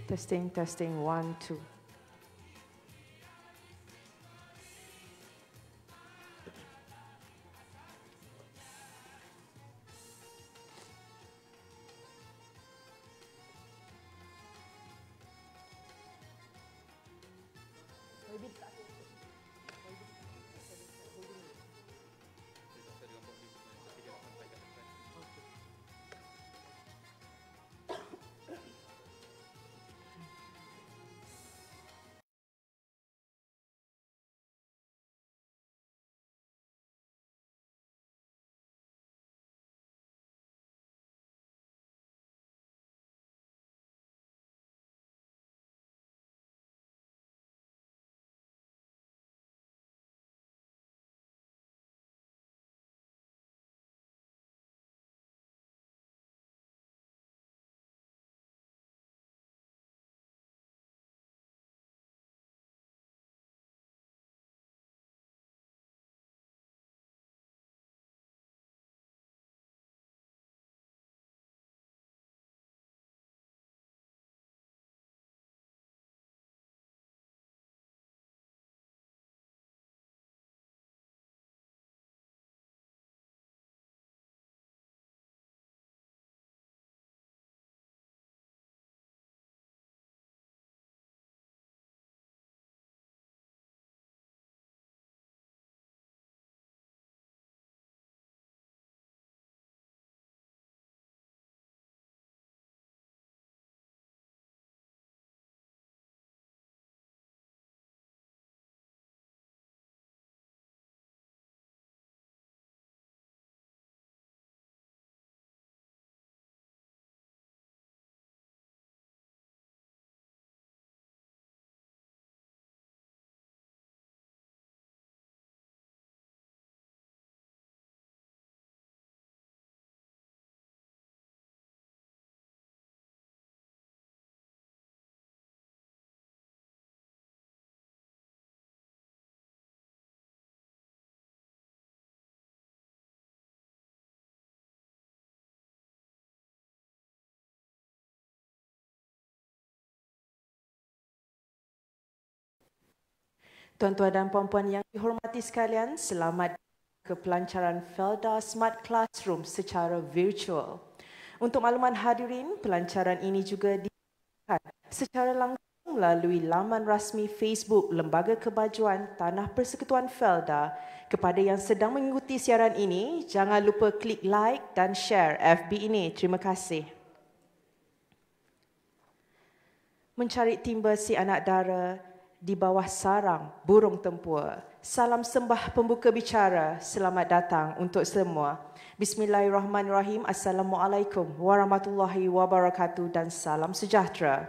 Testing, testing, 1, 2. Tuan-tuan dan puan-puan yang dihormati sekalian, selamat ke pelancaran Felda Smart Classroom secara virtual. Untuk makluman hadirin, pelancaran ini juga disiarkan secara langsung melalui laman rasmi Facebook Lembaga Kebajuan Tanah Persekutuan Felda. Kepada yang sedang mengikuti siaran ini, jangan lupa klik like dan share FB ini. Terima kasih. Mencari timba si anak dara di bawah sarang burung tempur. Salam sembah pembuka bicara. Selamat datang untuk semua. Bismillahirrahmanirrahim. Assalamualaikum warahmatullahi wabarakatuh dan salam sejahtera.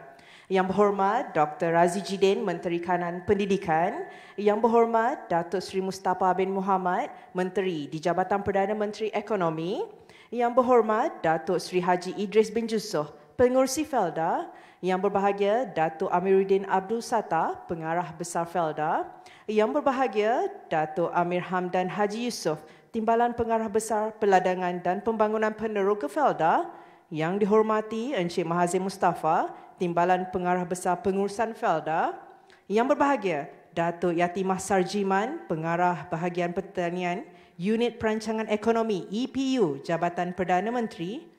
Yang berhormat Dr. Razi Jidin, Menteri Kanan Pendidikan. Yang berhormat Datuk Seri Mustafa bin Muhammad, Menteri di Jabatan Perdana Menteri Ekonomi. Yang berhormat Datuk Seri Haji Idris bin Jusoh, Pengerusi Felda. Yang berbahagia Datuk Amiruddin Abdul Sattah, Pengarah Besar Felda. Yang berbahagia Datuk Amir Hamdan Haji Yusof, Timbalan Pengarah Besar Peladangan dan Pembangunan Peneroka Felda. Yang dihormati Encik Mahathir Mustafa, Timbalan Pengarah Besar Pengurusan Felda. Yang berbahagia Datuk Yatimah Sarjiman, Pengarah Bahagian Pertanian, Unit Perancangan Ekonomi EPU, Jabatan Perdana Menteri.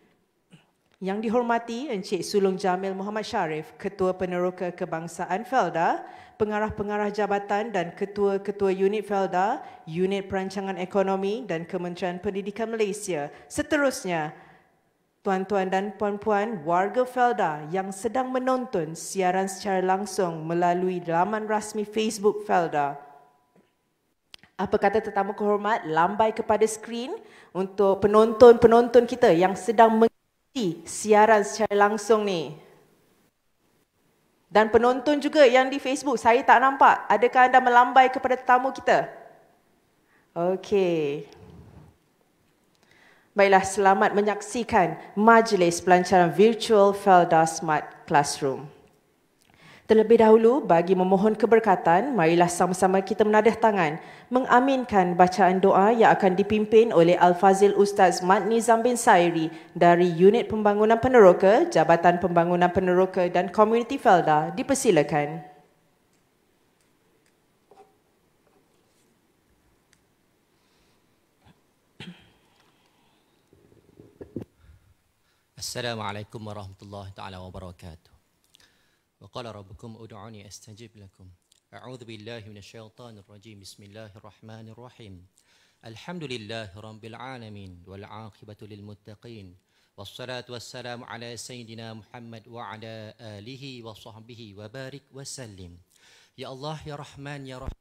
Yang dihormati Encik Sulung Jamil Muhammad Sharif, Ketua Peneroka Kebangsaan Felda, Pengarah-pengarah jabatan dan Ketua-ketua unit Felda, Unit Perancangan Ekonomi dan Kementerian Pendidikan Malaysia. Seterusnya, tuan-tuan dan puan-puan warga Felda yang sedang menonton siaran secara langsung melalui laman rasmi Facebook Felda. Apa kata tetamu kehormat, lambai kepada skrin untuk penonton-penonton kita yang sedang siaran secara langsung ni. Dan penonton juga yang di Facebook, saya tak nampak. Adakah anda melambai kepada tetamu kita? Okey. Baiklah, selamat menyaksikan majlis pelancaran virtual Felda Smart Classroom. Terlebih dahulu, bagi memohon keberkatan, marilah sama-sama kita menadah tangan, mengaminkan bacaan doa yang akan dipimpin oleh Al-Fazil Ustaz Mat Nizam bin Sairi dari Unit Pembangunan Peneroka, Jabatan Pembangunan Peneroka dan Komuniti Felda. Dipersilakan. Assalamualaikum warahmatullahi taala wabarakatuh. وقال ربكم ادعوني استجب لكم. اعوذ بالله من الشيطان الرجيم. بسم الله الرحمن الرحيم. الحمد لله رب العالمين والعاقبة للمتقين والصلاة والسلام على سيدنا محمد وعلى آله وصحبه وبارك وسلم. يا الله يا رحمن يا رحيم.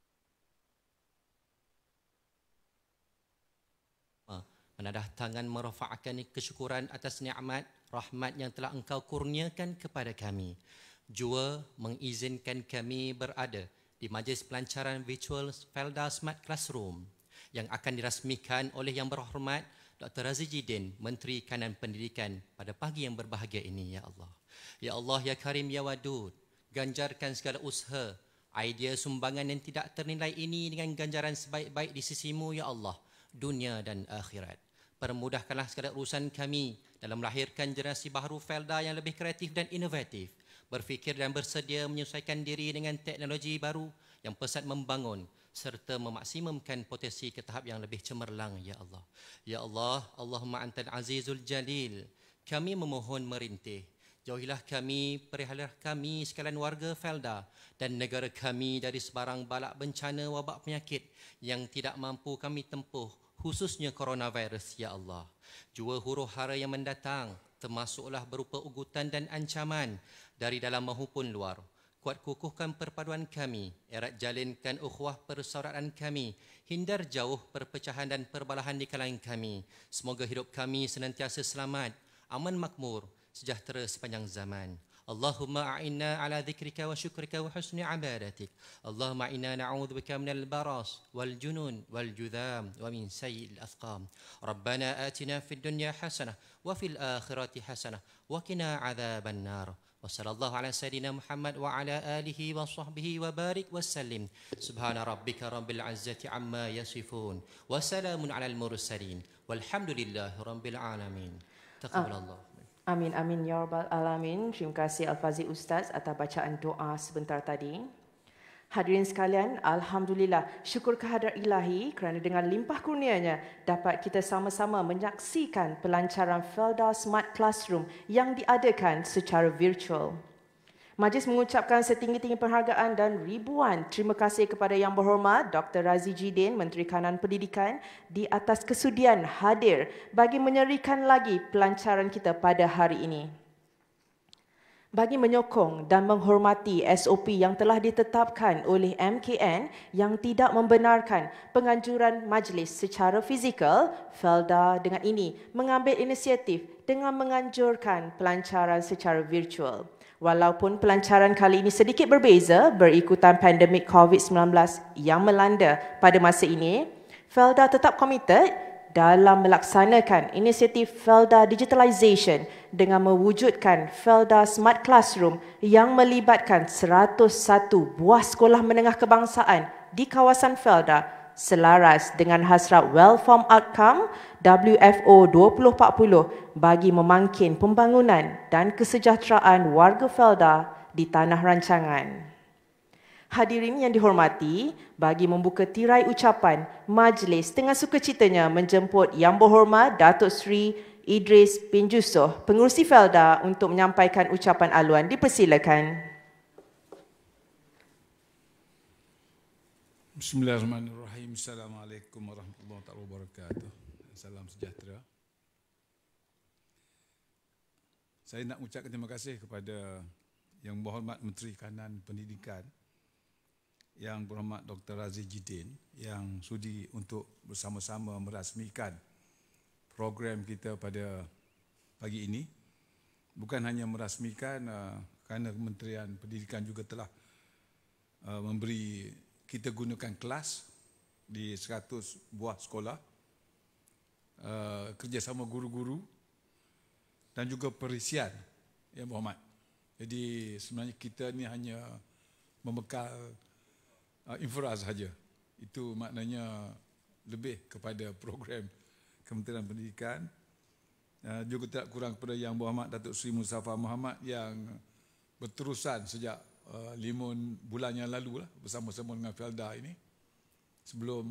Menadah tangan merafa'kan kesyukuran atas nikmat rahmat yang telah Engkau kurniakan kepada kami. Jua mengizinkan kami berada di majlis pelancaran virtual Felda Smart Classroom yang akan dirasmikan oleh Yang Berhormat Dr. Razi Jidin, Menteri Kanan Pendidikan pada pagi yang berbahagia ini, ya Allah. Ya Allah, ya Karim, ya Wadud, ganjarkan segala usaha, idea sumbangan yang tidak ternilai ini dengan ganjaran sebaik-baik di sisimu, ya Allah, dunia dan akhirat. Permudahkanlah segala urusan kami dalam melahirkan generasi baharu Felda yang lebih kreatif dan inovatif, berfikir dan bersedia menyesuaikan diri dengan teknologi baru yang pesat membangun serta memaksimumkan potensi ke tahap yang lebih cemerlang, ya Allah. Ya Allah, Allahumma antal azizul jalil. Kami memohon merintih, jauhilah kami, perihalilah kami sekalian warga Felda dan negara kami dari sebarang balak bencana wabak penyakit yang tidak mampu kami tempuh, khususnya coronavirus, ya Allah. Jua huru-hara yang mendatang, termasuklah berupa ugutan dan ancaman dari dalam maupun luar. Kuat kukuhkan perpaduan kami, erat jalinkan ukhuwah persaudaraan kami, hindar jauh perpecahan dan perbalahan di kalangan kami. Semoga hidup kami senantiasa selamat, aman makmur, sejahtera sepanjang zaman. Allahumma a'inna ala dhikrika wa syukrika wa husni ibadatik. Allahumma inna na'udzubika minal baras wal junun wal judham wa min sayyi'il asqam. Rabbana atina fid dunya hasanah wa fil akhirati hasanah wa qina adzaban nar. وصلى الله على سيدنا محمد وعلى آله وصحبه وبارك وسلم. سبحان ربك رب العزة عما يصفون وسلام على المرسلين والحمد لله رب العالمين. تقبل الله. Amin, amin, ya Rabbal Alamin. Terima kasih Al-Fazil Ustaz atas bacaan doa sebentar tadi. Hadirin sekalian, Alhamdulillah, syukur kehadrat ilahi kerana dengan limpah kurnianya dapat kita sama-sama menyaksikan pelancaran Felda Smart Classroom yang diadakan secara virtual. Majlis mengucapkan setinggi-tinggi penghargaan dan ribuan terima kasih kepada Yang Berhormat Dr. Razi Jidin, Menteri Kanan Pendidikan, di atas kesudian hadir bagi menyerikan lagi pelancaran kita pada hari ini. Bagi menyokong dan menghormati SOP yang telah ditetapkan oleh MKN yang tidak membenarkan penganjuran majlis secara fizikal, Felda dengan ini mengambil inisiatif dengan menganjurkan pelancaran secara virtual. Walaupun pelancaran kali ini sedikit berbeza berikutan pandemik COVID-19 yang melanda pada masa ini, Felda tetap komited dalam melaksanakan inisiatif Felda Digitalization dengan mewujudkan Felda Smart Classroom yang melibatkan 101 buah sekolah menengah kebangsaan di kawasan Felda selaras dengan hasrat Well-Formed Outcome WFO 2040 bagi memangkin pembangunan dan kesejahteraan warga Felda di tanah rancangan. Hadirin yang dihormati, bagi membuka tirai ucapan, majlis dengan sukacitanya menjemput Yang Berhormat Datuk Seri Idris bin Jusoh, Pengerusi Felda untuk menyampaikan ucapan aluan. Dipersilakan. Bismillahirrahmanirrahim. Assalamualaikum warahmatullahi wabarakatuh. Salam sejahtera. Saya nak ucapkan terima kasih kepada Yang Berhormat Menteri Kanan Pendidikan, Yang Berhormat Dr. Razi Jidin yang sudi untuk bersama-sama merasmikan program kita pada pagi ini. Bukan hanya merasmikan kerana Kementerian Pendidikan juga telah memberi kita gunakan kelas di 100 buah sekolah, kerjasama guru-guru dan juga perisian Yang Berhormat Jadi sebenarnya kita ni hanya membekal infra sahaja. Itu maknanya lebih kepada program Kementerian Pendidikan. Juga tidak kurang kepada Yang Berhormat Datuk Seri Muzaffar Mohamad yang berterusan sejak 5 bulan yang lalu lah, bersama-sama dengan Felda ini. Sebelum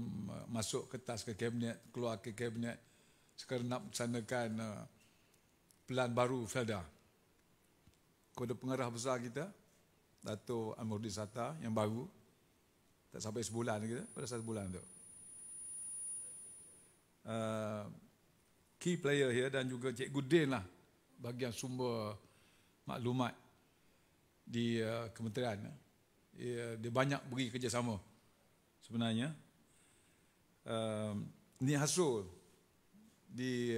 masuk kertas ke Kabinet, keluar ke Kabinet, sekarang nak melaksanakan pelan baru Felda. Kepada pengarah besar kita, Dato' Amruddin Satta yang baru, tak sampai sebulan lagi, pada 1 bulan tu. Key player here dan juga Cikgu Din lah bahagian sumber maklumat di kementerian. Dia banyak beri kerjasama sebenarnya. Ni Hasrul di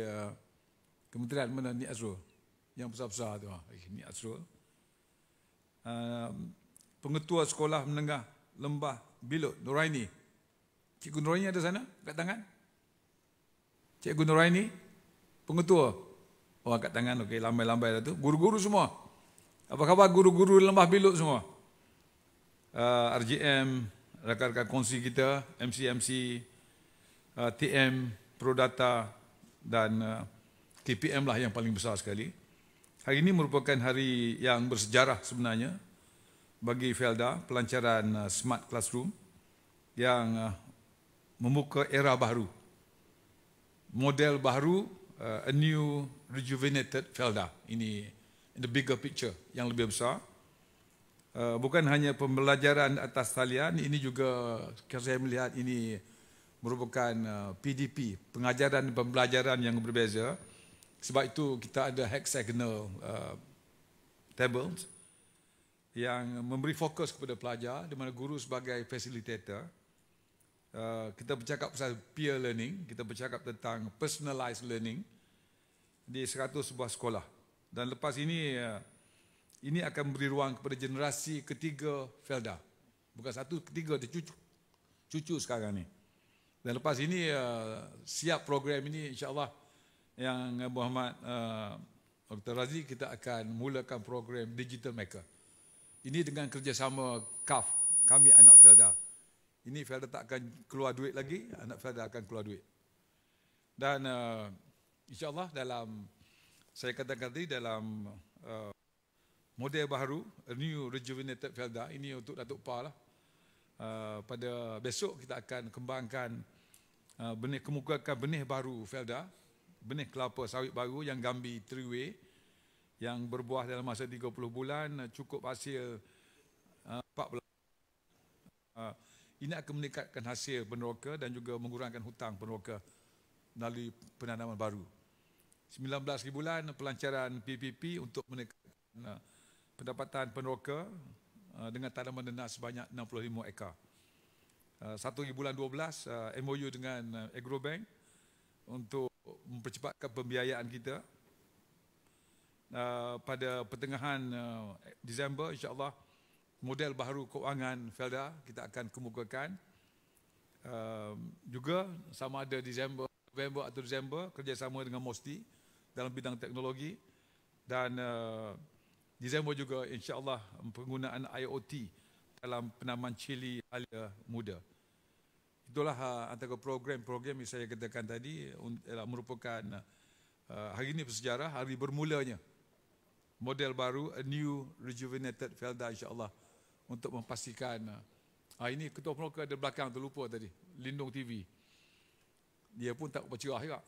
kementerian mana Ni Hasrul yang besar-besar tu. Ni Hasrul. Pengetua Sekolah Menengah Lembah Bilut Nuraini. Cikgu Nuraini ada sana kat tangan? Cikgu Nuraini, pengetua. Oh, angkat tangan, okey, lambai-lambai dah tu. Guru-guru semua. Apa khabar guru-guru Lembah Bilut semua? RGM, rakan-rakan kongsi kita, MC, TM, Prodata dan KPM lah yang paling besar sekali. Hari ini merupakan hari yang bersejarah sebenarnya bagi Felda, pelancaran Smart Classroom yang membuka era baru. Model baru, a new rejuvenated Felda. Ini in the bigger picture yang lebih besar. Bukan hanya pembelajaran atas talian, ini juga saya melihat ini merupakan PDP, pengajaran dan pembelajaran yang berbeza. Sebab itu kita ada hexagonal tables yang memberi fokus kepada pelajar, di mana guru sebagai facilitator. Kita bercakap pasal peer learning, kita bercakap tentang personalized learning di 100 sebuah sekolah. Dan lepas ini akan memberi ruang kepada generasi ketiga Felda. Bukan satu, ketiga, dia cucu sekarang ni. Dan lepas ini siap program ini, insyaAllah yang Muhammad Dr. Razi, kita akan mulakan program Digital Maker. Ini dengan kerjasama KAF, kami anak Felda. Ini Felda tak akan keluar duit lagi, anak Felda akan keluar duit. Dan insyaAllah dalam, saya katakan tadi, dalam model baru, a new rejuvenated Felda, ini untuk Datuk Pa lah. Pada besok kita akan kembangkan, kemukakan benih baru Felda, benih kelapa sawit baru yang Gambi 3-way, yang berbuah dalam masa 30 bulan, cukup hasil 14. Ini akan meningkatkan hasil peneroka dan juga mengurangkan hutang peneroka melalui penanaman baru. 19 bulan pelancaran PPP untuk meningkatkan pendapatan peneroka dengan tanaman nenas sebanyak 65 ekar. 1 bulan 12 MOU dengan Agrobank untuk mempercepatkan pembiayaan kita. Pada pertengahan Disember, insyaAllah, model baru keuangan Felda kita akan kemukakan. Juga sama ada November atau Disember, kerjasama dengan MOSTI dalam bidang teknologi. Dan Disember juga insyaAllah penggunaan IoT dalam penanaman cili halia muda. Itulah antara program-program yang saya katakan tadi, merupakan hari ini bersejarah, hari bermulanya model baru, a new rejuvenated Felda, insyaAllah, untuk memastikan. Ini ketua peneroka ada belakang, terlupa tadi, Lindung TV. Dia pun tak bercerah juga.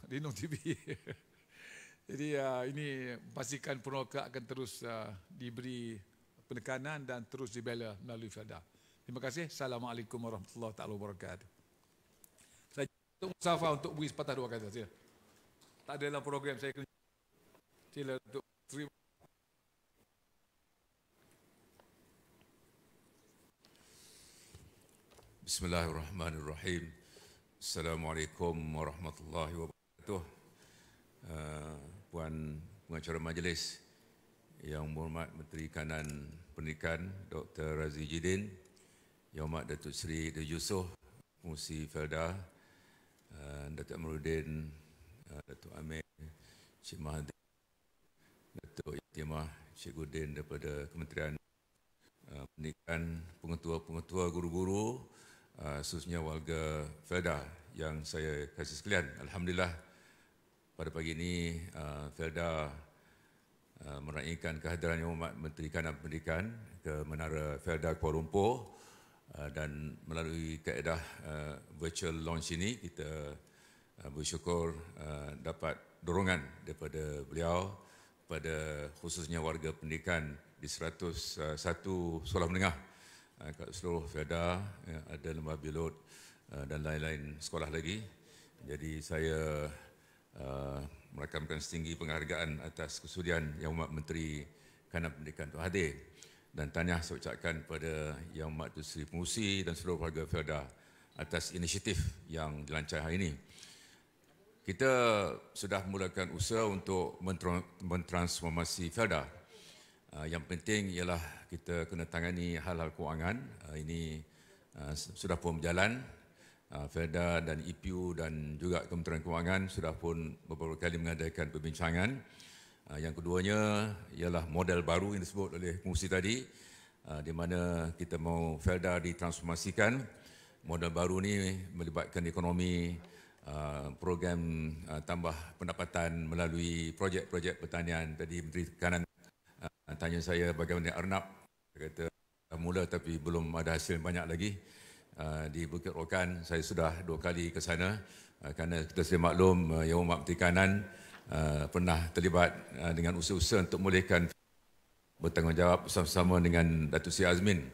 Lindung TV. Jadi ini pastikan peneroka akan terus diberi penekanan dan terus dibela melalui Felda. Terima kasih. Assalamualaikum warahmatullahi wabarakatuh. Saya untuk Muzaffar untuk beri sepatah dua kata. Sila. Tak ada dalam program saya kena. Sila untuk terima. Bismillahirrahmanirrahim. Assalamualaikum warahmatullahi wabarakatuh. Puan pengacara majlis Yang Berhormat Menteri Kanan Pendidikan Dr. Razi Jidin, Yang Berhormat Datuk Seri Dr. Yusof, Pengurusi Felda, Datuk Amruddin, Datuk Amir, Cik Mahathir, Datuk Yati Khidmah Cikgu Din daripada Kementerian Pendidikan, pengetua-pengetua guru-guru, khususnya warga Felda yang saya kasih sekalian. Alhamdulillah pada pagi ini Felda meraihkan kehadiran Yang Berhormat Menteri Kanan Pendidikan ke Menara Felda Kuala Lumpur, dan melalui kaedah virtual launch ini kita bersyukur dapat dorongan daripada beliau pada khususnya warga pendidikan di 101 sekolah menengah kat seluruh Felda, ada Lembah Bilot dan lain-lain sekolah lagi. Jadi saya merakamkan setinggi penghargaan atas kesudian Yang Berhormat Menteri Kanan Pendidikan untuk hadir, dan tahniah saya ucapkan kepada Yang Berhormat Datuk Seri Pengerusi dan seluruh warga Felda atas inisiatif yang dilancarkan hari ini. Kita sudah mulakan usaha untuk mentransformasi Felda. Yang penting ialah kita kena tangani hal-hal kewangan. Ini sudah pun berjalan. Felda dan EPU dan juga Kementerian Kewangan sudah pun beberapa kali mengadakan perbincangan. Yang keduanya ialah model baru yang disebut oleh pengerusi tadi, di mana kita mahu Felda ditransformasikan. Model baru ni melibatkan ekonomi, program tambah pendapatan melalui projek-projek pertanian. Tadi Menteri Kanan tanya saya bagaimana Arnab, saya kata mula tapi belum ada hasil banyak lagi. Di Bukit Rokan saya sudah 2 kali ke sana, kerana kita sedia maklum Yang Berhormat Menteri Kanan pernah terlibat dengan usaha-usaha untuk memulihkan, bertanggungjawab bersama-sama dengan Datuk Seri Azmin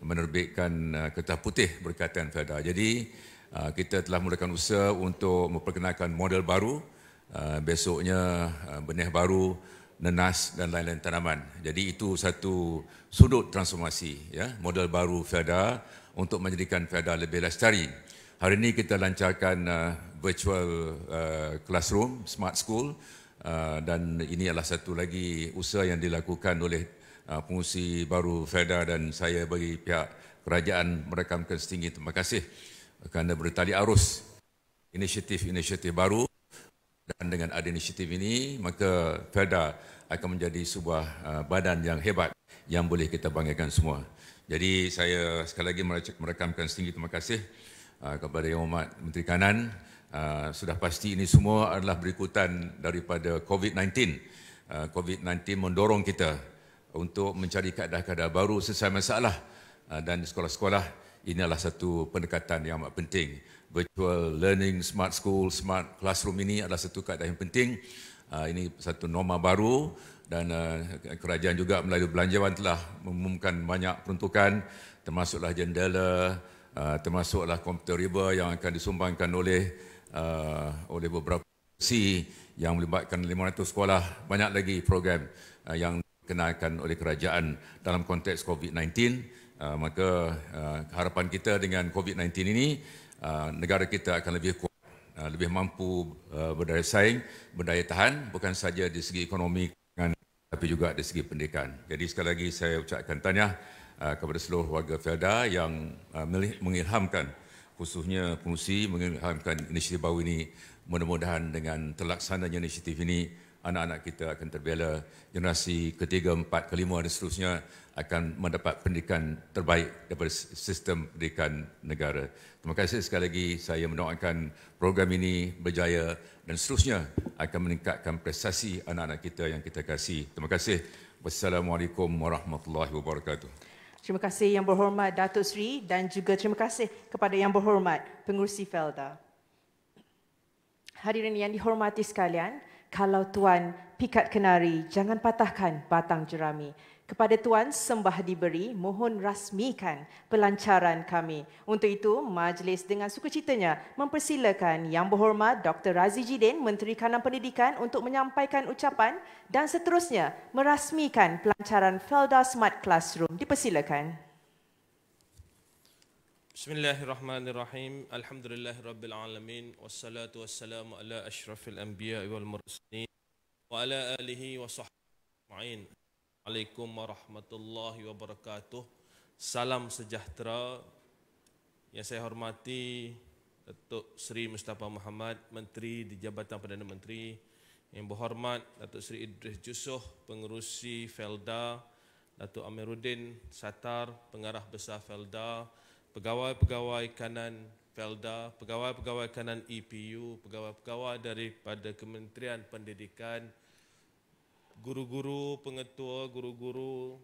menerbitkan Kertas Putih berkaitan Felda. Jadi kita telah mulakan usaha untuk memperkenalkan model baru, besoknya benih baru, nenas dan lain-lain tanaman. Jadi itu satu sudut transformasi, ya, model baru Felda untuk menjadikan Felda lebih lestari. Hari ini kita lancarkan virtual classroom, smart school, dan ini adalah satu lagi usaha yang dilakukan oleh pengerusi baru Felda, dan saya bagi pihak kerajaan merakamkan setinggi terima kasih kerana bertali arus inisiatif-inisiatif baru, dan dengan ada inisiatif ini maka Felda akan menjadi sebuah badan yang hebat yang boleh kita banggakan semua. Jadi saya sekali lagi merakamkan setinggi terima kasih kepada Yang Berhormat Menteri Kanan. Sudah pasti ini semua adalah berikutan daripada COVID-19. COVID-19 mendorong kita untuk mencari kaedah-kaedah baru selesai masalah, dan di sekolah-sekolah ini adalah satu pendekatan yang amat penting. Virtual learning, smart school, smart classroom ini adalah satu kaedah yang penting. Ini satu norma baru, dan kerajaan juga melalui belanjawan telah mengumumkan banyak peruntukan, termasuklah jendela, termasuklah komputer riba yang akan disumbangkan oleh beberapa institusi yang melibatkan 500 sekolah. Banyak lagi program yang dikenakan oleh kerajaan dalam konteks COVID-19. Maka harapan kita dengan COVID-19 ini, negara kita akan lebih kuat, lebih mampu berdaya saing, berdaya tahan, bukan saja di segi ekonomi tapi juga dari segi pendidikan. Jadi sekali lagi saya ucapkan tahniah kepada seluruh warga Felda yang mengilhamkan, khususnya pengerusi mengilhamkan inisiatif baru ini. Mudah-mudahan dengan terlaksananya inisiatif ini, anak-anak kita akan terbela, generasi ketiga, empat, kelima dan seterusnya akan mendapat pendidikan terbaik daripada sistem pendidikan negara. Terima kasih sekali lagi. Saya mendoakan program ini berjaya dan seterusnya akan meningkatkan prestasi anak-anak kita yang kita kasih. Terima kasih. Wassalamualaikum warahmatullahi wabarakatuh. Terima kasih Yang Berhormat Datuk Seri, dan juga terima kasih kepada Yang Berhormat Pengerusi Felda. Hadirin yang dihormati sekalian, kalau Tuan pikat kenari, jangan patahkan batang jerami. Kepada Tuan sembah diberi, mohon rasmikan pelancaran kami. Untuk itu, majlis dengan sukacitanya mempersilakan Yang Berhormat Dr. Razi Jidin, Menteri Kanan Pendidikan, untuk menyampaikan ucapan dan seterusnya merasmikan pelancaran Felda Smart Classroom. Dipersilakan. Bismillahirrahmanirrahim. Alhamdulillahirabbil alamin, wassalatu wassalamu ala asyrafil anbiya'i wal mursalin wa ala alihi wa sahbihi. Assalamualaikum warahmatullahi wabarakatuh. Salam sejahtera. Yang saya hormati Datuk Seri Mustafa Mohamad, Menteri di Jabatan Perdana Menteri. Yang berhormat Datuk Seri Idris Jusoh, Pengerusi Felda, Datuk Amiruddin Satar, Pengarah Besar Felda, pegawai-pegawai kanan Felda, pegawai-pegawai kanan EPU, pegawai-pegawai daripada Kementerian Pendidikan, guru-guru, pengetua, guru-guru,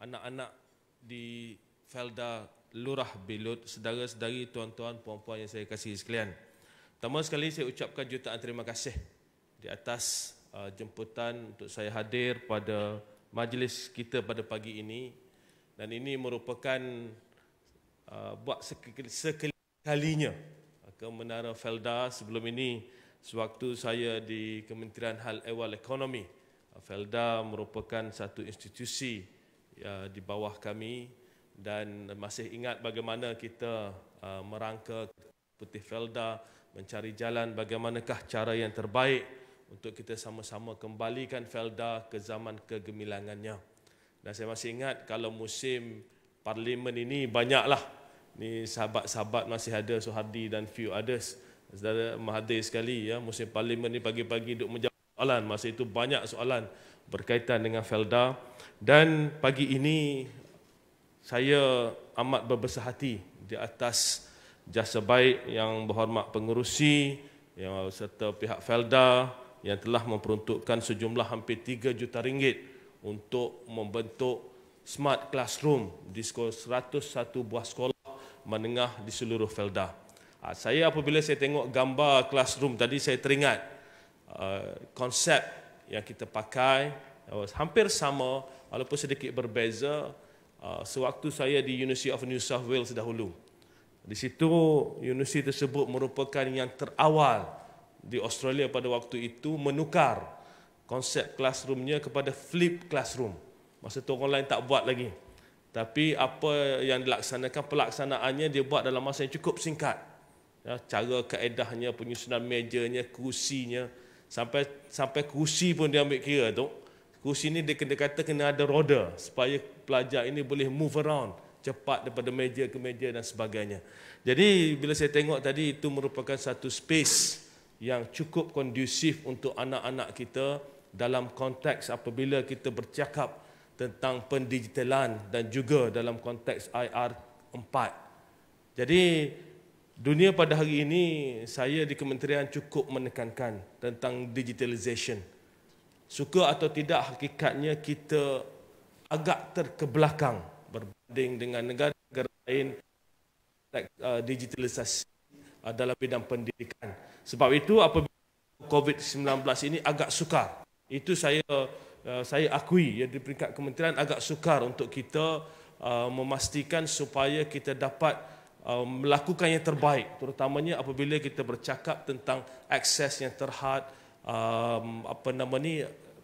anak-anak di Felda, Lurah Belut, saudara-saudari, tuan-tuan, puan-puan yang saya kasihi sekalian. Pertama sekali saya ucapkan jutaan terima kasih di atas jemputan untuk saya hadir pada majlis kita pada pagi ini, dan ini merupakan buat sekalinya ke Menara Felda. Sebelum ini sewaktu saya di Kementerian Hal Ehwal Ekonomi, Felda merupakan satu institusi di bawah kami, dan masih ingat bagaimana kita merangka Putih Felda, mencari jalan bagaimanakah cara yang terbaik untuk kita sama-sama kembalikan Felda ke zaman kegemilangannya. Dan saya masih ingat kalau musim parlimen ini banyaklah, ni sahabat-sahabat masih ada, Suhardi dan few others, saudara Mahathir sekali ya, musim parlimen ni pagi-pagi duk menjawab soalan, masa itu banyak soalan berkaitan dengan Felda. Dan pagi ini saya amat berbesar hati di atas jasa baik yang berhormat pengerusi yang serta pihak Felda yang telah memperuntukkan sejumlah hampir 3 juta ringgit untuk membentuk Smart Classroom di 101 buah sekolah menengah di seluruh Felda. Saya apabila saya tengok gambar classroom tadi, saya teringat konsep yang kita pakai hampir sama walaupun sedikit berbeza sewaktu saya di University of New South Wales dahulu. Di situ universiti tersebut merupakan yang terawal di Australia pada waktu itu menukar konsep classroomnya kepada flip classroom. Masa tu orang lain tak buat lagi. Tapi apa yang dilaksanakan, pelaksanaannya dia buat dalam masa yang cukup singkat. Ya, cara kaedahnya, penyusunan mejanya, kursinya, sampai kursi pun dia ambil kira tu. Kursi ni dia kena ada roda supaya pelajar ini boleh move around cepat daripada meja ke meja dan sebagainya. Jadi bila saya tengok tadi, itu merupakan satu space yang cukup kondusif untuk anak-anak kita dalam konteks apabila kita bercakap tentang pendigitalan dan juga dalam konteks IR4. Jadi dunia pada hari ini, saya di kementerian cukup menekankan tentang digitalization. Suka atau tidak, hakikatnya kita agak terkebelakang berbanding dengan negara-negara lain digitalisasi dalam bidang pendidikan. Sebab itu apabila COVID-19 ini agak sukar, itu saya akui ya, di peringkat kementerian agak sukar untuk kita memastikan supaya kita dapat melakukan yang terbaik, terutamanya apabila kita bercakap tentang akses yang terhad,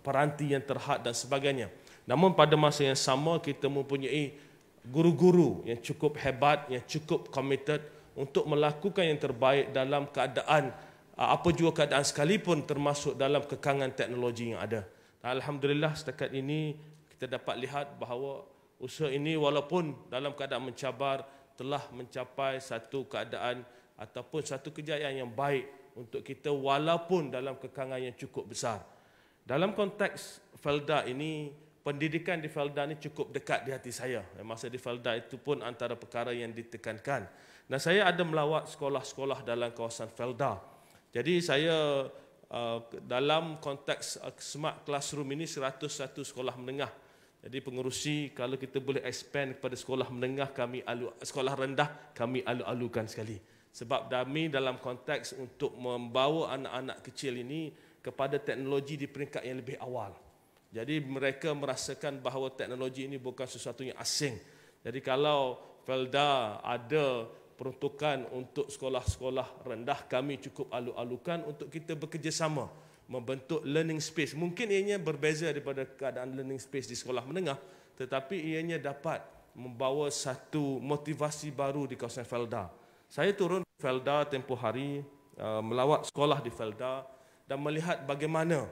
peranti yang terhad dan sebagainya. Namun pada masa yang sama kita mempunyai guru-guru yang cukup hebat, yang cukup committed untuk melakukan yang terbaik dalam keadaan apa juga keadaan sekalipun, termasuk dalam kekangan teknologi yang ada. Alhamdulillah setakat ini kita dapat lihat bahawa usaha ini walaupun dalam keadaan mencabar telah mencapai satu keadaan ataupun satu kejayaan yang baik untuk kita walaupun dalam kekangan yang cukup besar. Dalam konteks Felda ini, pendidikan di Felda ini cukup dekat di hati saya. Masa di Felda itu pun antara perkara yang ditekankan. Dan saya ada melawat sekolah-sekolah dalam kawasan Felda. Jadi saya dalam konteks Smart Classroom ini 101 sekolah menengah. Jadi pengerusi, kalau kita boleh expand kepada sekolah menengah, sekolah rendah kami alu-alukan sekali. Sebab kami dalam konteks untuk membawa anak-anak kecil ini kepada teknologi di peringkat yang lebih awal. Jadi mereka merasakan bahawa teknologi ini bukan sesuatu yang asing. Jadi kalau Felda ada peruntukan untuk sekolah-sekolah rendah, kami cukup alu-alukan untuk kita bekerjasama membentuk learning space. Mungkin ianya berbeza daripada keadaan learning space di sekolah menengah, tetapi ianya dapat membawa satu motivasi baru di kawasan Felda. Saya turun di Felda tempoh hari, melawat sekolah di Felda dan melihat bagaimana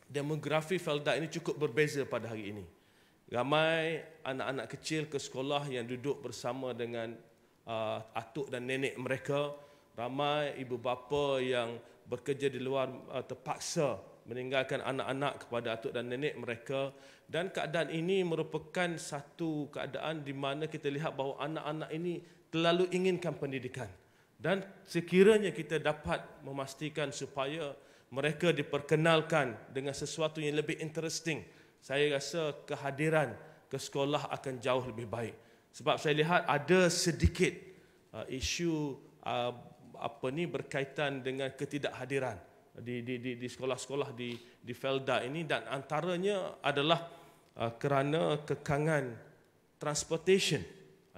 demografi Felda ini cukup berbeza pada hari ini. Ramai anak-anak kecil ke sekolah yang duduk bersama dengan atuk dan nenek mereka. Ramai ibu bapa yang bekerja di luar terpaksa meninggalkan anak-anak kepada atuk dan nenek mereka, dan keadaan ini merupakan satu keadaan di mana kita lihat bahawa anak-anak ini terlalu inginkan pendidikan, dan sekiranya kita dapat memastikan supaya mereka diperkenalkan dengan sesuatu yang lebih interesting, saya rasa kehadiran ke sekolah akan jauh lebih baik. Sebab saya lihat ada sedikit isu berkaitan dengan ketidakhadiran di sekolah-sekolah di Felda ini, dan antaranya adalah kerana kekangan transportation.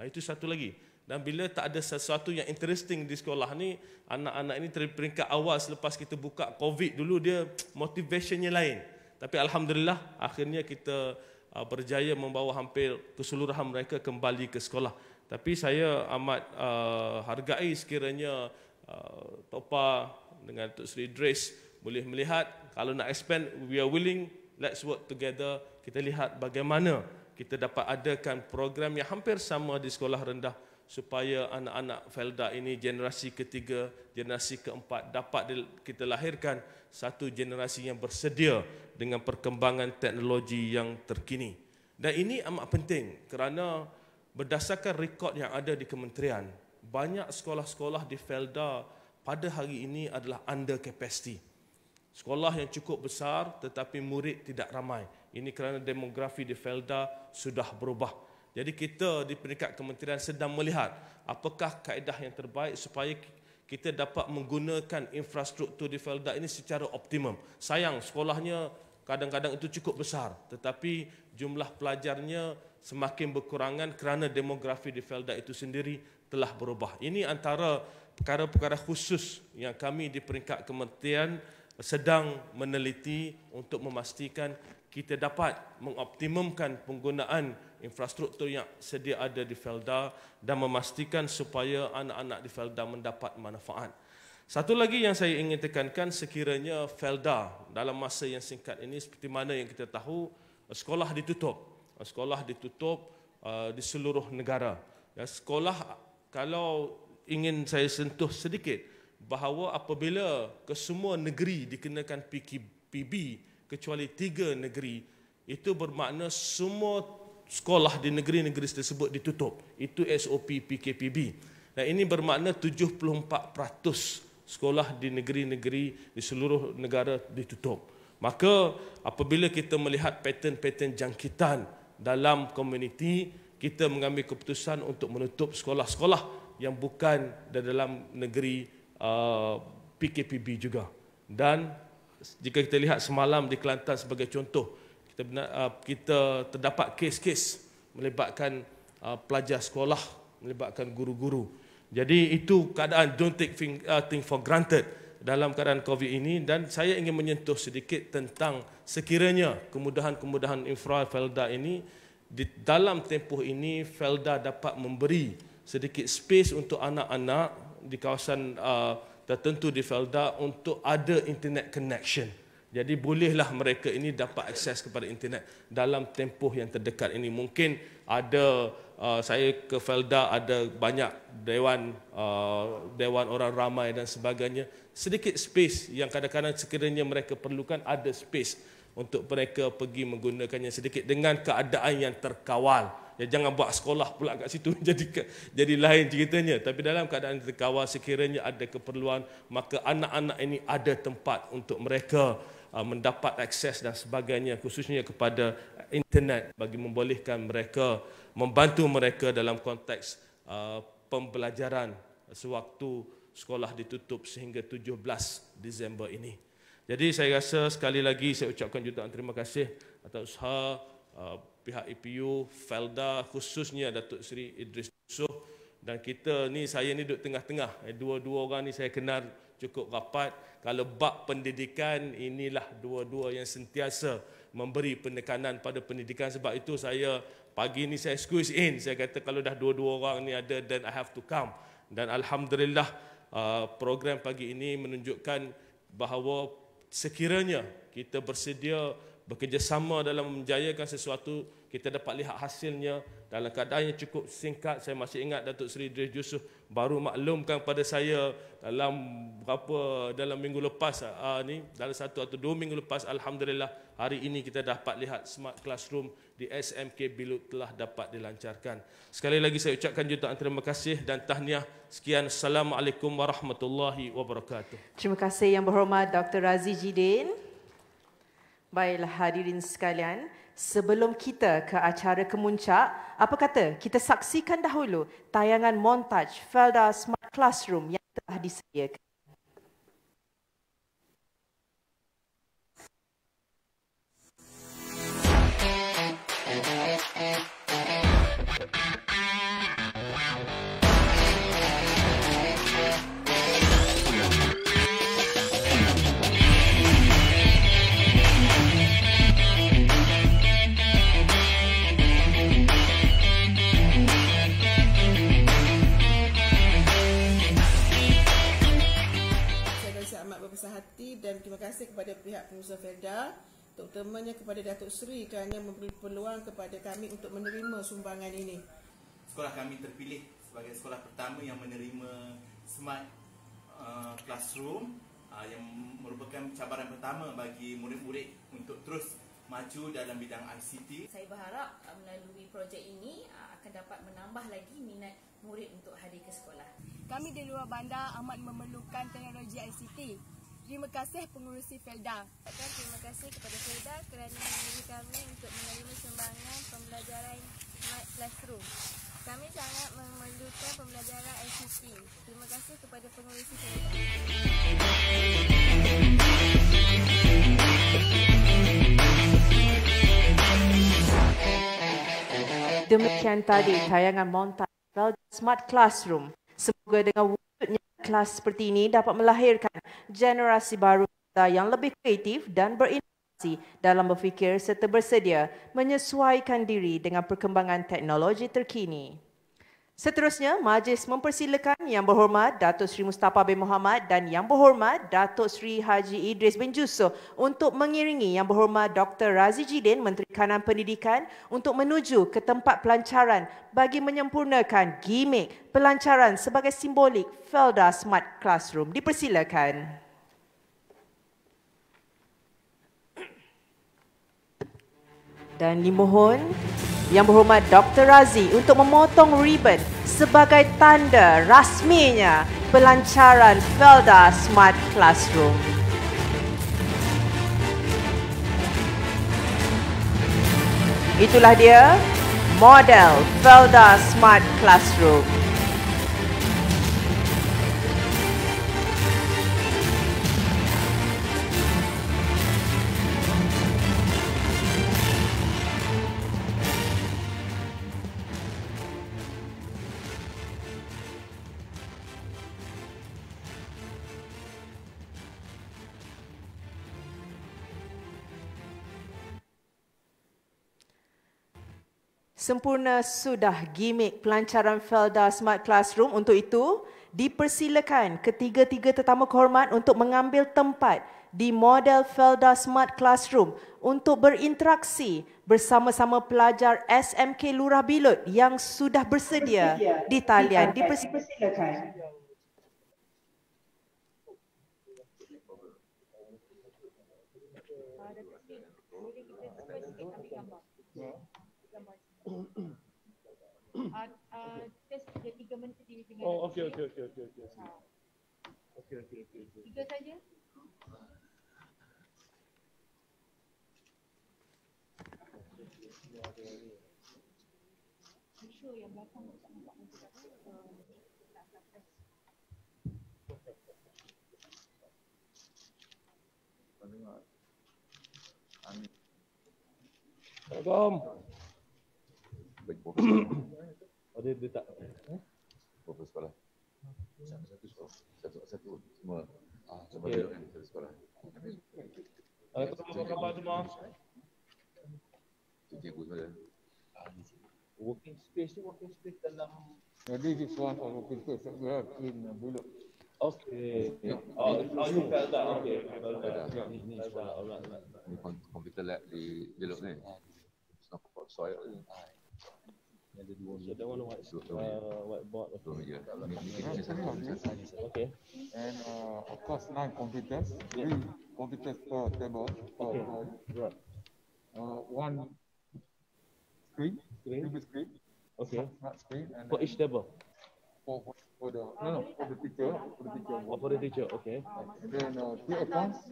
Itu satu lagi. Dan bila tak ada sesuatu yang interesting di sekolah ni, anak-anak ini peringkat awal selepas kita buka COVID dulu, dia motivationnya lain. Tapi alhamdulillah akhirnya kita berjaya membawa hampir keseluruhan mereka kembali ke sekolah. Tapi saya amat hargai sekiranya Topa dengan Tok Sri Idris boleh melihat, kalau nak expand, we are willing, let's work together. Kita lihat bagaimana kita dapat adakan program yang hampir sama di sekolah rendah supaya anak-anak Felda ini generasi ketiga, generasi keempat dapat kita lahirkan satu generasi yang bersedia dengan perkembangan teknologi yang terkini. Dan ini amat penting kerana berdasarkan rekod yang ada di kementerian, banyak sekolah-sekolah di Felda pada hari ini adalah under capacity. Sekolah yang cukup besar tetapi murid tidak ramai. Ini kerana demografi di Felda sudah berubah. Jadi kita di peringkat kementerian sedang melihat apakah kaedah yang terbaik supaya kita dapat menggunakan infrastruktur di Felda ini secara optimum. Sayang, sekolahnya kadang-kadang itu cukup besar, tetapi jumlah pelajarnya semakin berkurangan kerana demografi di Felda itu sendiri telah berubah. Ini antara perkara-perkara khusus yang kami di peringkat kementerian sedang meneliti untuk memastikan kita dapat mengoptimumkan penggunaan infrastruktur yang sedia ada di Felda dan memastikan supaya anak-anak di Felda mendapat manfaat. Satu lagi yang saya ingin tekankan, sekiranya Felda dalam masa yang singkat ini, seperti mana yang kita tahu, sekolah ditutup. Sekolah ditutup di seluruh negara. Sekolah, kalau ingin saya sentuh sedikit, bahawa apabila kesemua negeri dikenakan PKPB kecuali 3 negeri, itu bermakna semua sekolah di negeri-negeri tersebut ditutup. Itu SOP PKPB. Dan ini bermakna 74% sekolah di negeri-negeri di seluruh negara ditutup. Maka apabila kita melihat pattern-pattern jangkitan dalam komuniti, kita mengambil keputusan untuk menutup sekolah-sekolah yang bukan dalam negeri PKPB juga. Dan jika kita lihat semalam di Kelantan sebagai contoh, kita terdapat kes-kes melibatkan pelajar sekolah, melibatkan guru-guru. Jadi itu keadaan, don't take thing for granted dalam keadaan COVID ini. Dan saya ingin menyentuh sedikit tentang sekiranya kemudahan-kemudahan infra Felda ini, di dalam tempoh ini Felda dapat memberi sedikit space untuk anak-anak di kawasan tertentu di Felda untuk ada internet connection. Jadi bolehlah mereka ini dapat akses kepada internet dalam tempoh yang terdekat ini. Mungkin ada, saya ke Felda ada banyak dewan orang ramai dan sebagainya. Sedikit space yang kadang-kadang sekiranya mereka perlukan, ada space untuk mereka pergi menggunakannya sedikit dengan keadaan yang terkawal. Ya, jangan buat sekolah pula kat situ jadi lain ceritanya. Tapi dalam keadaan terkawal, sekiranya ada keperluan, maka anak-anak ini ada tempat untuk mereka mendapat akses dan sebagainya, khususnya kepada internet, bagi membolehkan mereka, membantu mereka dalam konteks pembelajaran sewaktu sekolah ditutup sehingga 17 Disember ini. Jadi saya rasa sekali lagi saya ucapkan jutaan terima kasih atas usaha pihak EPU, Felda, khususnya Datuk Seri Idris Yusof. Dan kita ni, saya ni duduk tengah-tengah. Dua-dua orang ni saya kenal cukup rapat. Kalau bab pendidikan, inilah dua-dua yang sentiasa memberi penekanan pada pendidikan. Sebab itu saya pagi ni saya squeeze in. Saya kata kalau dah dua-dua orang ni ada, then I have to come. Dan alhamdulillah program pagi ini menunjukkan bahawa sekiranya kita bersedia bekerjasama dalam menjayakan sesuatu, kita dapat lihat hasilnya dalam keadaan yang cukup singkat. Saya masih ingat Datuk Seri Idris Yusof baru maklumkan pada saya dalam minggu lepas dalam 1 atau 2 minggu lepas, alhamdulillah hari ini kita dapat lihat smart classroom di SMK Bilut telah dapat dilancarkan. Sekali lagi saya ucapkan jutaan terima kasih dan tahniah. Sekian, Assalamualaikum warahmatullahi wabarakatuh. Terima kasih Yang Berhormat Dr. Razi Jidin. Baiklah hadirin sekalian, sebelum kita ke acara kemuncak, apa kata kita saksikan dahulu tayangan montaj Felda Smart Classroom yang telah disediakan. Hati dan terima kasih kepada pihak pengusaha Felda, terutamanya kepada Datuk Seri kerana memberi peluang kepada kami untuk menerima sumbangan ini. Sekolah kami terpilih sebagai sekolah pertama yang menerima smart classroom yang merupakan cabaran pertama bagi murid-murid untuk terus maju dalam bidang ICT. Saya berharap melalui projek ini akan dapat menambah lagi minat murid untuk hadir ke sekolah. Kami di luar bandar amat memerlukan teknologi ICT. Terima kasih pengurusi Felda. Terima kasih kepada Felda kerana memilih kami untuk menerima sumbangan pembelajaran Smart Classroom. Kami sangat memerlukan pembelajaran ICT. Terima kasih kepada pengurusi Felda. Demikian tadi tayangan montaj Felda Smart Classroom. Semoga dengan wujudnya kelas seperti ini dapat melahirkan generasi baru yang lebih kreatif dan berinovasi dalam berfikir serta bersedia menyesuaikan diri dengan perkembangan teknologi terkini. Seterusnya, majlis mempersilakan Yang Berhormat Datuk Seri Mustafa bin Mohamed dan Yang Berhormat Datuk Seri Haji Idris bin Yusof untuk mengiringi Yang Berhormat Dr. Razi Jidin, Menteri Kanan Pendidikan, untuk menuju ke tempat pelancaran bagi menyempurnakan gimmick pelancaran sebagai simbolik Felda Smart Classroom. Dipersilakan. Dan dimohon Yang Berhormat Dr. Razi untuk memotong ribbon sebagai tanda rasminya pelancaran Felda Smart Classroom. Itulah dia model Felda Smart Classroom. Sempurna sudah gimmick pelancaran Felda Smart Classroom. Untuk itu, dipersilakan ketiga-tiga tetamu kehormat untuk mengambil tempat di model Felda Smart Classroom untuk berinteraksi bersama-sama pelajar SMK Lurah Bilut yang sudah bersedia di talian. Dipersilakan. Test 3 minit di pinggir. Oh, okey. Okey. Tiga saja. Sure yang belakang tak nampak nanti tak. Assalamualaikum. Dia tak. Berapa sekolah? Satu semua. Semua duduk di satu sekolah. Apa khabar semua? Cikgu semua. Working space dalam. Jadi this one for working space in Bilut. Okey. Ini Felda. Okey. Ini komputer lab di Belok ni. Nampak soil ni. Ada dua. Ada one whiteboard. Okay. And of course 9 computers, 3 computers per table. Okay. Right. One screen. Okay. Smart screen. And For each table. For the teacher. For the teacher. Okay. And then 2 accounts.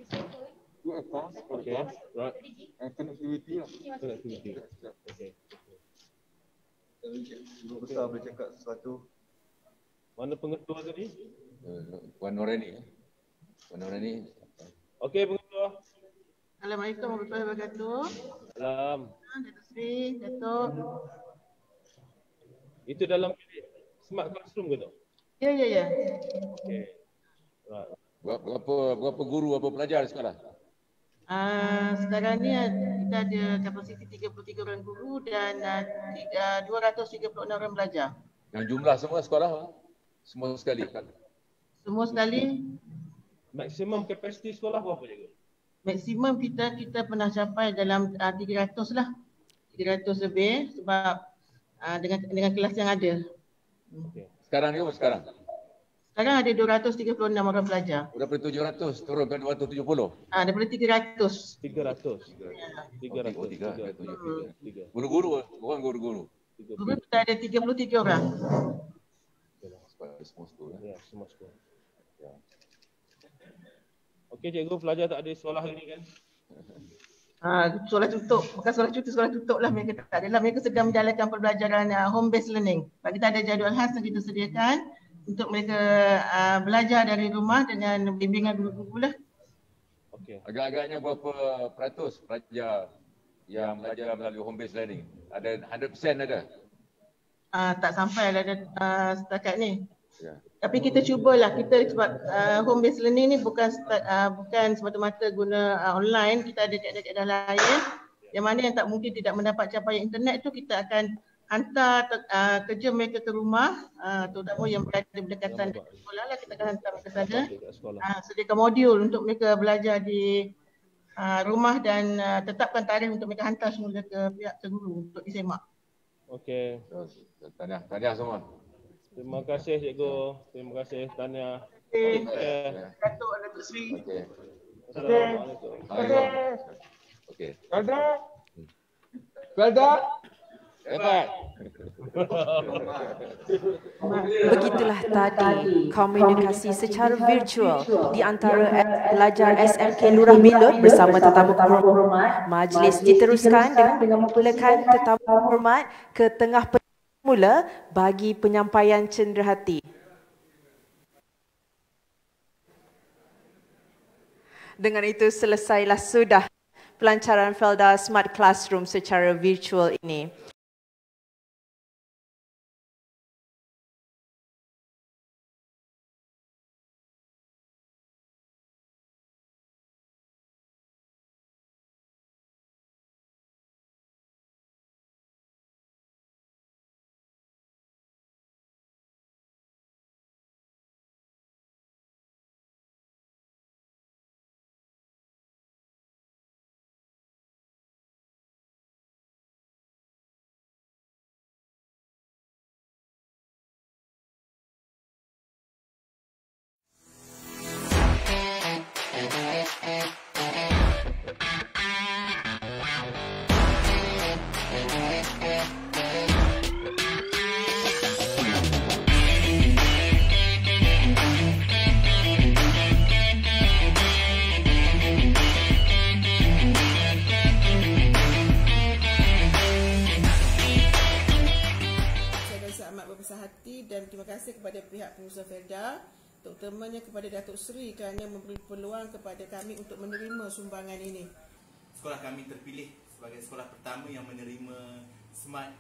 2 accounts for the class. Right. And connectivity. Okay. Guru besar boleh cakap sesuatu. Mana pengetua tadi? Wan Norani. Okey, pengetua. Assalamualaikum warahmatullahi wabarakatuh. Salam. Datuk Sri, Datuk. Itu dalam smart classroom ke tu? Ya. Okey. Right. Berapa guru, berapa pelajar di sekolah? Sekarang ni kita ada kapasiti 33 orang guru dan 236 orang belajar. Yang jumlah semua sekolah? Semua sekali? Semua sekali. Maksimum kapasiti sekolah berapa je? Maksimum kita pernah capai dalam 300 lah. 300 lebih sebab dengan kelas yang ada. Okay. Sekarang ni apa sekarang? Sekarang ada 236 orang pelajar. Daripada 700 turun ke 270? Daripada 300. 300. Guru-guru, bukan guru-guru. Guru kita ada 33 orang. Semua sekolah. Ya, semua sekolah. Okey, cikgu, pelajar tak ada sekolah hari ni kan? Sekolah tutup. Bukan sekolah cuti, sekolah tutup lah. Mereka tak adalah. Mereka sedang menjalankan pembelajaran home based learning. Sebab kita ada jadual khas yang kita sediakan untuk mereka belajar dari rumah dengan bimbingan guru-guru lah. Okey. Agak-agaknya berapa peratus pelajar yang belajar melalui home based learning? Ada 100% ada? Tak sampai ada setakat ni. Ya. Tapi kita cubalah, kita sebab home based learning ni bukan semata-mata guna online, kita ada kaedah-kaedah lain yang mana yang tak mungkin tidak mendapat capaian internet tu kita akan hantar kerja mereka ke rumah, terutama yang berada berdekatan dengan sekolah lah, kita akan hantar mereka sana. Sediakan modul untuk mereka belajar di rumah dan tetapkan tarikh untuk mereka hantar semula ke pihak guru untuk disemak. Okey. Tahniah semua. Terima kasih cikgu. Terima kasih tahniah. Datuk Sri. Okey. Assalamualaikum. Okey. Felda. Hebat. Begitulah tadi komunikasi secara virtual di antara pelajar SMK Lurah Belot bersama tetamu hormat. Majlis diteruskan dengan memulakan tetamu hormat ke tengah mula bagi penyampaian cenderahati. Dengan itu selesailah sudah pelancaran Felda Smart Classroom secara virtual ini. Dan terima kasih kepada pihak pengusaha Felda, terutamanya kepada Datuk Sri kerana memberi peluang kepada kami untuk menerima sumbangan ini. Sekolah kami terpilih sebagai sekolah pertama yang menerima smart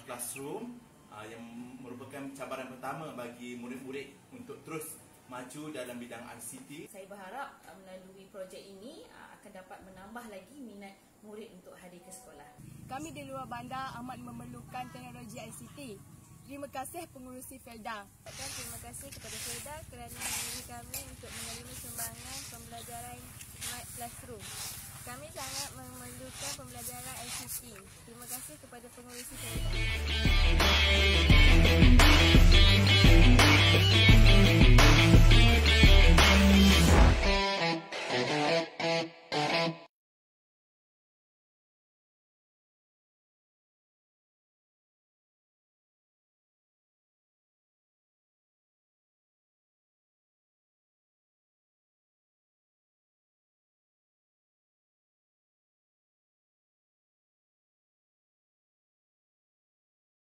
classroom yang merupakan cabaran pertama bagi murid-murid untuk terus maju dalam bidang ICT. Saya berharap melalui projek ini akan dapat menambah lagi minat murid untuk hadir ke sekolah. Kami di luar bandar amat memerlukan teknologi ICT. Terima kasih pengurusi Felda. Terima kasih kepada Felda kerana memilih kami untuk menerima sumbangan pembelajaran Smart Classroom. Kami sangat memerlukan pembelajaran ICT. Terima kasih kepada pengurusi Felda.